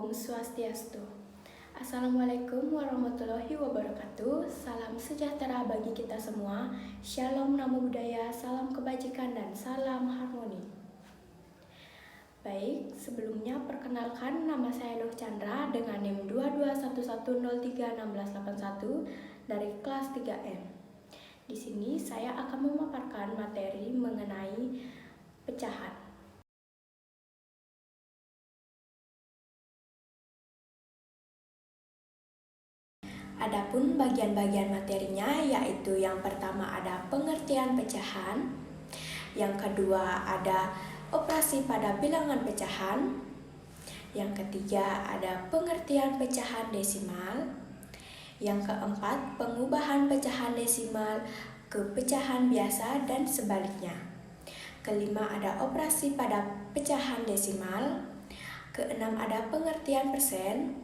Om Swastiastu. Assalamualaikum warahmatullahi wabarakatuh. Salam sejahtera bagi kita semua. Shalom, namo buddhaya, salam kebajikan dan salam harmoni. Baik, sebelumnya perkenalkan, nama saya Nur Chandra dengan NIM 2211031681 dari kelas 3M. Di sini saya akan memaparkan materi mengenai pecahan. Adapun bagian-bagian materinya yaitu yang pertama ada pengertian pecahan, yang kedua ada operasi pada bilangan pecahan, yang ketiga ada pengertian pecahan desimal, yang keempat pengubahan pecahan desimal ke pecahan biasa dan sebaliknya, kelima ada operasi pada pecahan desimal, keenam ada pengertian persen,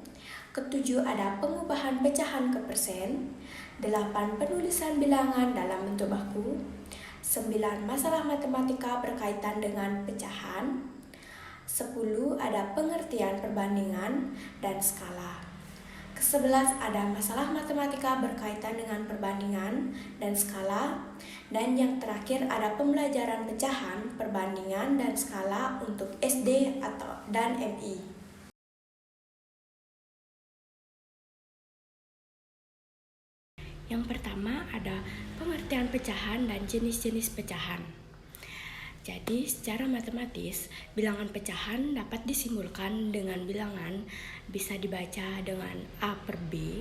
ketujuh ada pengubahan pecahan ke persen, 8 penulisan bilangan dalam bentuk baku, 9 masalah matematika berkaitan dengan pecahan, 10 ada pengertian perbandingan dan skala, ke-11 ada masalah matematika berkaitan dengan perbandingan dan skala, dan yang terakhir ada pembelajaran pecahan, perbandingan dan skala untuk SD dan MI. Yang pertama ada pengertian pecahan dan jenis-jenis pecahan. Jadi secara matematis, bilangan pecahan dapat disimpulkan dengan bilangan bisa dibaca dengan A per B,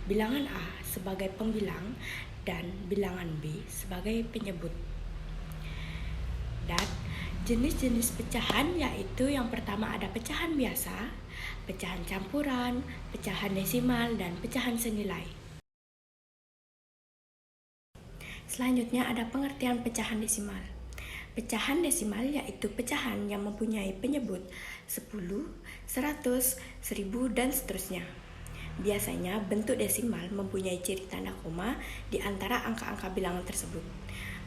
bilangan A sebagai pembilang dan bilangan B sebagai penyebut. Dan jenis-jenis pecahan yaitu yang pertama ada pecahan biasa, pecahan campuran, pecahan desimal, dan pecahan senilai. Selanjutnya ada pengertian pecahan desimal. Pecahan desimal yaitu pecahan yang mempunyai penyebut 10, 100, 1000, dan seterusnya. Biasanya bentuk desimal mempunyai ciri tanda koma di antara angka-angka bilangan tersebut.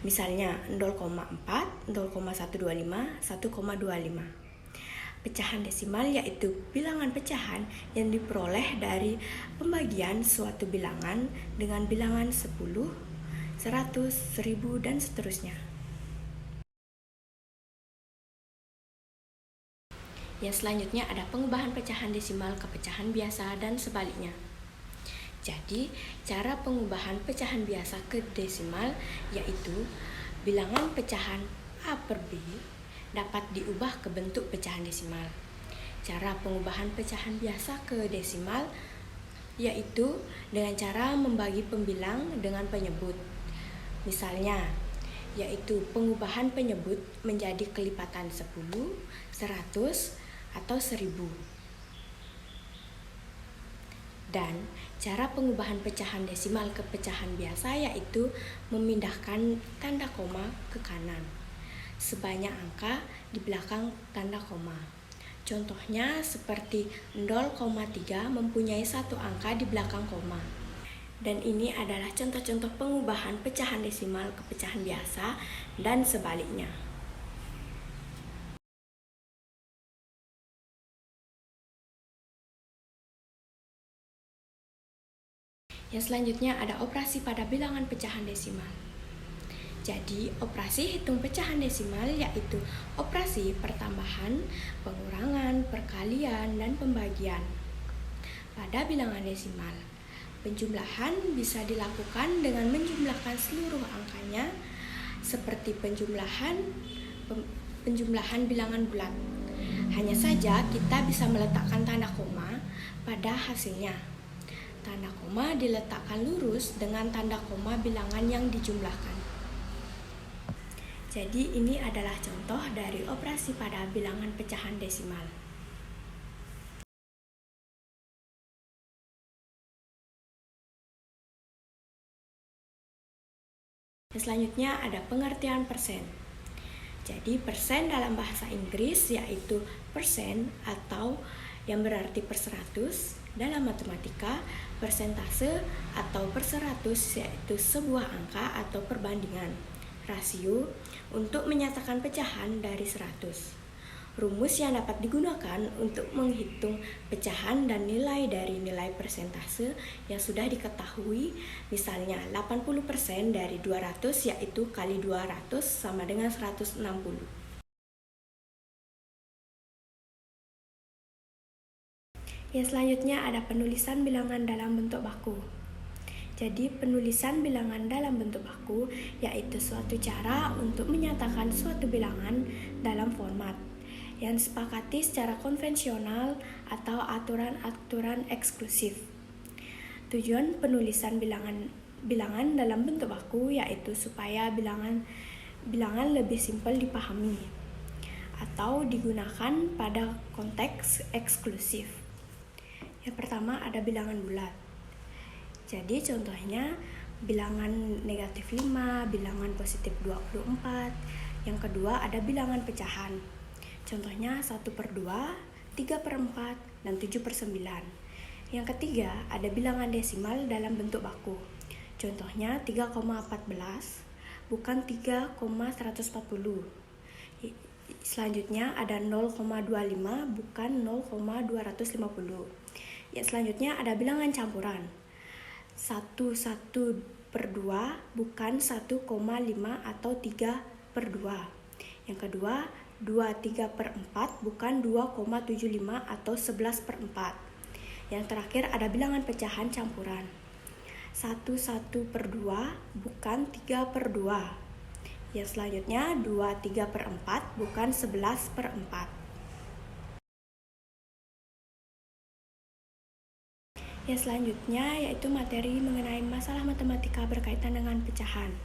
Misalnya 0,4, 0,125, 1,25. Pecahan desimal yaitu bilangan pecahan yang diperoleh dari pembagian suatu bilangan dengan bilangan 10, 100, 1000, dan seterusnya. Yang selanjutnya ada pengubahan pecahan desimal ke pecahan biasa dan sebaliknya. Jadi, cara pengubahan pecahan biasa ke desimal yaitu bilangan pecahan A per B dapat diubah ke bentuk pecahan desimal. Cara pengubahan pecahan biasa ke desimal yaitu dengan cara membagi pembilang dengan penyebut. Misalnya, yaitu pengubahan penyebut menjadi kelipatan 10, 100, atau 1000. Dan cara pengubahan pecahan desimal ke pecahan biasa yaitu memindahkan tanda koma ke kanan sebanyak angka di belakang tanda koma. Contohnya seperti 0,3 mempunyai satu angka di belakang koma. Dan ini adalah contoh-contoh pengubahan pecahan desimal ke pecahan biasa dan sebaliknya. Yang selanjutnya ada operasi pada bilangan pecahan desimal. Jadi, operasi hitung pecahan desimal yaitu operasi pertambahan, pengurangan, perkalian, dan pembagian. Pada bilangan desimal, penjumlahan bisa dilakukan dengan menjumlahkan seluruh angkanya seperti penjumlahan bilangan bulat. Hanya saja kita bisa meletakkan tanda koma pada hasilnya. Tanda koma diletakkan lurus dengan tanda koma bilangan yang dijumlahkan. Jadi ini adalah contoh dari operasi pada bilangan pecahan desimal. Selanjutnya ada pengertian persen. Jadi persen dalam bahasa Inggris yaitu persen atau yang berarti per 100, dalam matematika persentase atau per 100 yaitu sebuah angka atau perbandingan rasio untuk menyatakan pecahan dari 100. Rumus yang dapat digunakan untuk menghitung pecahan dan nilai dari nilai persentase yang sudah diketahui, misalnya 80% dari 200 yaitu kali 200 sama dengan 160. Yang selanjutnya ada penulisan bilangan dalam bentuk baku. Jadi penulisan bilangan dalam bentuk baku yaitu suatu cara untuk menyatakan suatu bilangan dalam format yang disepakati secara konvensional atau aturan-aturan eksklusif. Tujuan penulisan bilangan dalam bentuk baku yaitu supaya bilangan lebih simpel dipahami atau digunakan pada konteks eksklusif. Yang pertama ada bilangan bulat. Jadi contohnya bilangan negatif 5, bilangan positif 24. Yang kedua ada bilangan pecahan. Contohnya 1/2, 3/4, dan 7/9. Yang ketiga ada bilangan desimal dalam bentuk baku. Contohnya 3,14 bukan 3,140. Selanjutnya ada 0,25 bukan 0,250. Yang selanjutnya ada bilangan campuran. 1/2 bukan 1,5 atau 3/2. Yang kedua 2/3/4 bukan 2,75 atau 11/4. Yang terakhir ada bilangan pecahan campuran. 1/2 bukan 3/2. Yang selanjutnya 2/3/4 bukan 11/4. Yang selanjutnya yaitu materi mengenai masalah matematika berkaitan dengan pecahan.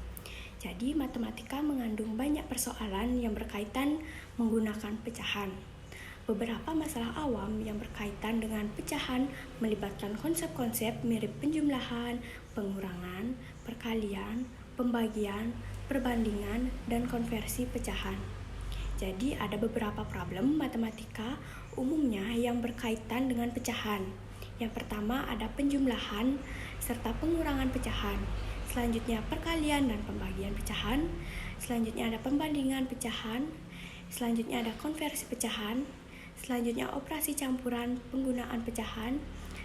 Jadi matematika mengandung banyak persoalan yang berkaitan menggunakan pecahan. Beberapa masalah awam yang berkaitan dengan pecahan melibatkan konsep-konsep mirip penjumlahan, pengurangan, perkalian, pembagian, perbandingan, dan konversi pecahan. Jadi ada beberapa problem matematika umumnya yang berkaitan dengan pecahan. Yang pertama ada penjumlahan serta pengurangan pecahan. Selanjutnya perkalian dan pembagian pecahan. Selanjutnya ada pembandingan pecahan. Selanjutnya ada konversi pecahan. Selanjutnya operasi campuran penggunaan pecahan.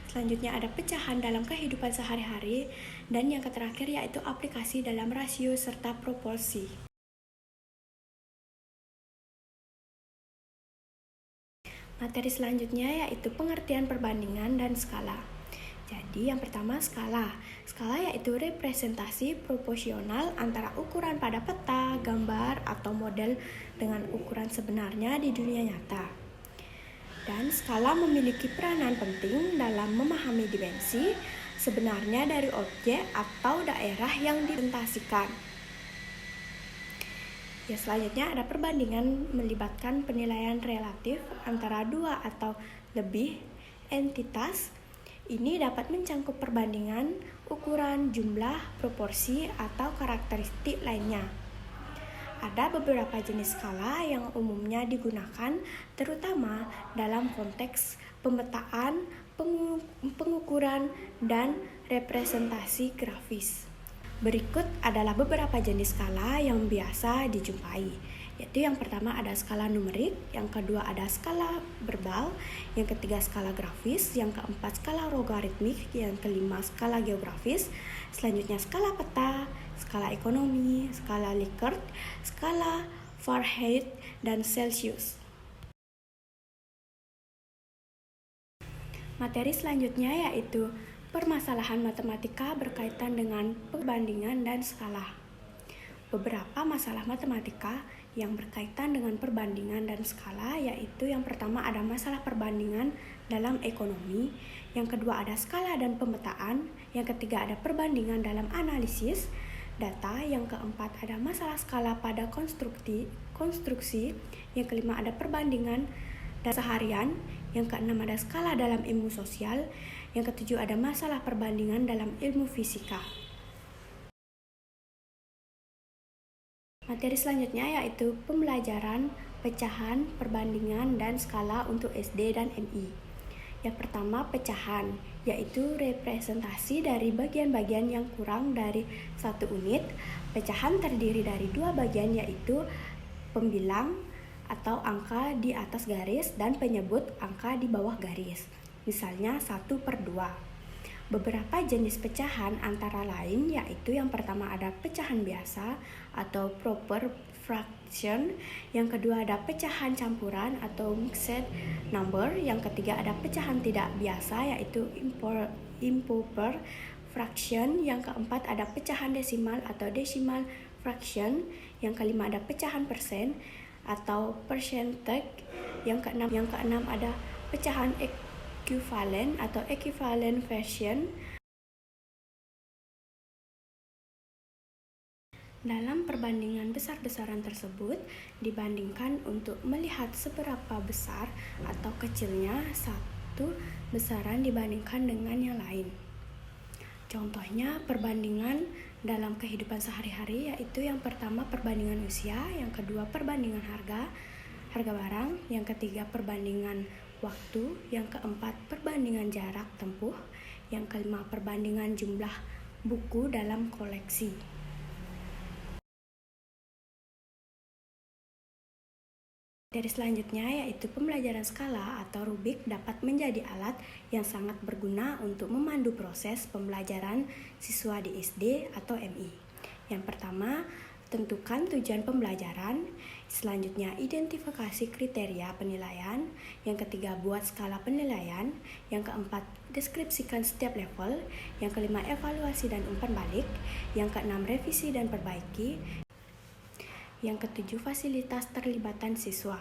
Selanjutnya ada pecahan dalam kehidupan sehari-hari. Dan yang terakhir yaitu aplikasi dalam rasio serta proporsi. Materi selanjutnya yaitu pengertian perbandingan dan skala. Jadi yang pertama skala. Skala yaitu representasi proporsional antara ukuran pada peta, gambar, atau model dengan ukuran sebenarnya di dunia nyata. Dan skala memiliki peranan penting dalam memahami dimensi sebenarnya dari objek atau daerah yang direpresentasikan. Ya, selanjutnya ada perbandingan melibatkan penilaian relatif antara dua atau lebih entitas. Ini dapat mencangkup perbandingan, ukuran, jumlah, proporsi, atau karakteristik lainnya. Ada beberapa jenis skala yang umumnya digunakan terutama dalam konteks pemetaan, pengukuran, dan representasi grafis. Berikut adalah beberapa jenis skala yang biasa dijumpai, yaitu yang pertama ada skala numerik, yang kedua ada skala verbal, yang ketiga skala grafis, yang keempat skala logaritmik, yang kelima skala geografis, selanjutnya skala peta, skala ekonomi, skala Likert, skala Fahrenheit, dan Celsius. Materi selanjutnya yaitu permasalahan matematika berkaitan dengan perbandingan dan skala. Beberapa masalah matematika yang berkaitan dengan perbandingan dan skala yaitu yang pertama ada masalah perbandingan dalam ekonomi, yang kedua ada skala dan pemetaan, yang ketiga ada perbandingan dalam analisis data, yang keempat ada masalah skala pada konstruksi, yang kelima ada perbandingan dan seharian, yang keenam ada skala dalam ilmu sosial, yang ketujuh ada masalah perbandingan dalam ilmu fisika. Materi selanjutnya yaitu pembelajaran, pecahan, perbandingan, dan skala untuk SD dan MI. Yang pertama pecahan, yaitu representasi dari bagian-bagian yang kurang dari 1 unit. Pecahan terdiri dari 2 bagian yaitu pembilang atau angka di atas garis dan penyebut angka di bawah garis. Misalnya 1/2. Beberapa jenis pecahan antara lain yaitu yang pertama ada pecahan biasa atau proper fraction, yang kedua ada pecahan campuran atau mixed number, yang ketiga ada pecahan tidak biasa yaitu improper fraction, yang keempat ada pecahan desimal atau decimal fraction, yang kelima ada pecahan persen atau percentage, yang keenam ada pecahan ekuivalen atau equivalent fraction. Dalam perbandingan besar-besaran tersebut dibandingkan untuk melihat seberapa besar atau kecilnya satu besaran dibandingkan dengan yang lain. Contohnya perbandingan dalam kehidupan sehari-hari yaitu yang pertama perbandingan usia, yang kedua perbandingan harga barang, yang ketiga perbandingan waktu, yang keempat perbandingan jarak tempuh, yang kelima perbandingan jumlah buku dalam koleksi. Dari selanjutnya yaitu pembelajaran skala atau rubik dapat menjadi alat yang sangat berguna untuk memandu proses pembelajaran siswa di SD atau MI. Yang pertama, tentukan tujuan pembelajaran. Selanjutnya, identifikasi kriteria penilaian. Yang ketiga, buat skala penilaian. Yang keempat, deskripsikan setiap level. Yang kelima, evaluasi dan umpan balik. Yang keenam, revisi dan perbaiki. Yang ketujuh, fasilitas terlibatan siswa.